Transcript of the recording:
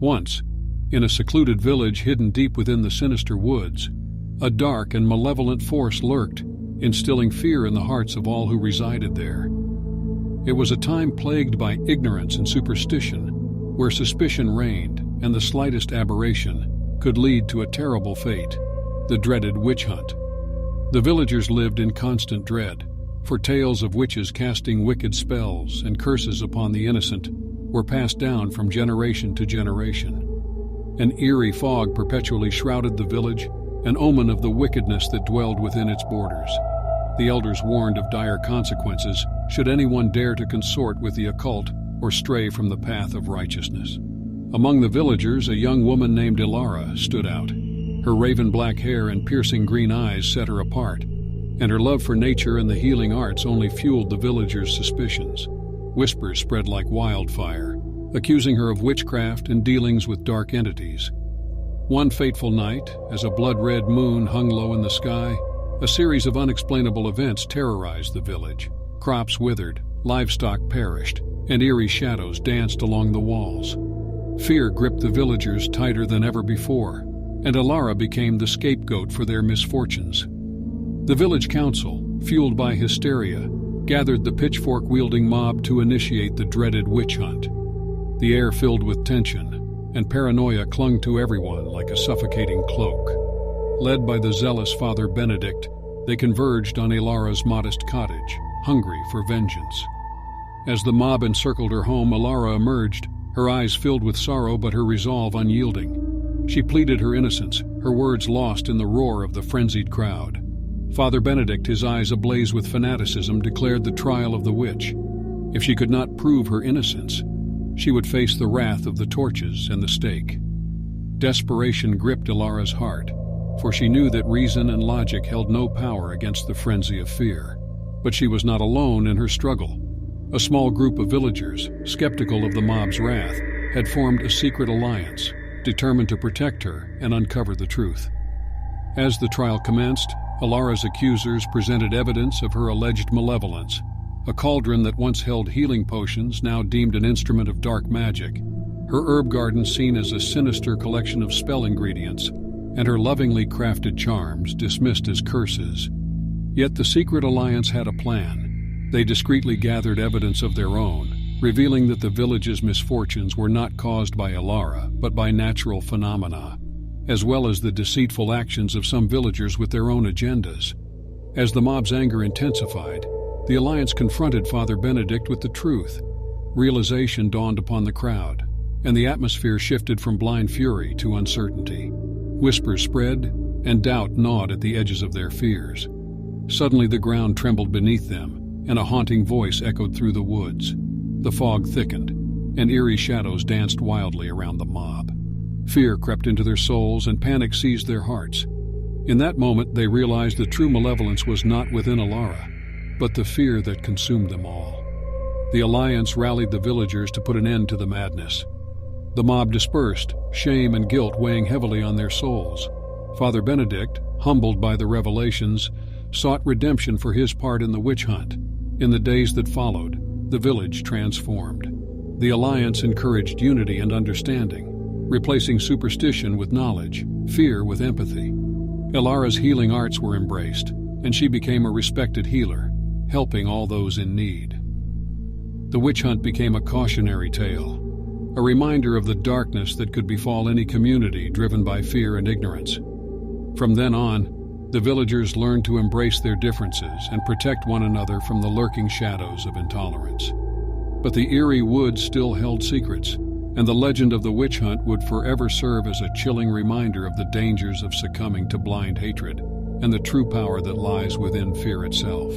Once, in a secluded village hidden deep within the sinister woods, a dark and malevolent force lurked, instilling fear in the hearts of all who resided there. It was a time plagued by ignorance and superstition, where suspicion reigned and the slightest aberration could lead to a terrible fate, the dreaded witch hunt. The villagers lived in constant dread, for tales of witches casting wicked spells and curses upon the innocent were passed down from generation to generation. An eerie fog perpetually shrouded the village, an omen of the wickedness that dwelled within its borders. The elders warned of dire consequences should anyone dare to consort with the occult or stray from the path of righteousness. Among the villagers, a young woman named Elara stood out. Her raven-black hair and piercing green eyes set her apart, and her love for nature and the healing arts only fueled the villagers' suspicions. Whispers spread like wildfire, accusing her of witchcraft and dealings with dark entities. One fateful night, as a blood-red moon hung low in the sky, a series of unexplainable events terrorized the village. Crops withered, livestock perished, and eerie shadows danced along the walls. Fear gripped the villagers tighter than ever before, and Elara became the scapegoat for their misfortunes. The village council, fueled by hysteria, gathered the pitchfork-wielding mob to initiate the dreaded witch hunt. The air filled with tension, and paranoia clung to everyone like a suffocating cloak. Led by the zealous Father Benedict, they converged on Elara's modest cottage, hungry for vengeance. As the mob encircled her home, Elara emerged, her eyes filled with sorrow but her resolve unyielding. She pleaded her innocence, her words lost in the roar of the frenzied crowd. Father Benedict, his eyes ablaze with fanaticism, declared the trial of the witch. If she could not prove her innocence, she would face the wrath of the torches and the stake. Desperation gripped Elara's heart, for she knew that reason and logic held no power against the frenzy of fear. But she was not alone in her struggle. A small group of villagers, skeptical of the mob's wrath, had formed a secret alliance, determined to protect her and uncover the truth. As the trial commenced, Elara's accusers presented evidence of her alleged malevolence. A cauldron that once held healing potions now deemed an instrument of dark magic, her herb garden seen as a sinister collection of spell ingredients, and her lovingly crafted charms dismissed as curses. Yet the secret alliance had a plan. They discreetly gathered evidence of their own, revealing that the village's misfortunes were not caused by Elara, but by natural phenomena, as well as the deceitful actions of some villagers with their own agendas. As the mob's anger intensified, the alliance confronted Father Benedict with the truth. Realization dawned upon the crowd, and the atmosphere shifted from blind fury to uncertainty. Whispers spread, and doubt gnawed at the edges of their fears. Suddenly the ground trembled beneath them, and a haunting voice echoed through the woods. The fog thickened, and eerie shadows danced wildly around the mob. Fear crept into their souls, and panic seized their hearts. In that moment, they realized the true malevolence was not within Elara, but the fear that consumed them all. The alliance rallied the villagers to put an end to the madness. The mob dispersed, shame and guilt weighing heavily on their souls. Father Benedict, humbled by the revelations, sought redemption for his part in the witch hunt. In the days that followed, the village transformed. The alliance encouraged unity and understanding, replacing superstition with knowledge, fear with empathy. Elara's healing arts were embraced, and she became a respected healer, helping all those in need. The witch hunt became a cautionary tale, a reminder of the darkness that could befall any community driven by fear and ignorance. From then on, the villagers learned to embrace their differences and protect one another from the lurking shadows of intolerance. But the eerie woods still held secrets, and the legend of the witch hunt would forever serve as a chilling reminder of the dangers of succumbing to blind hatred and the true power that lies within fear itself.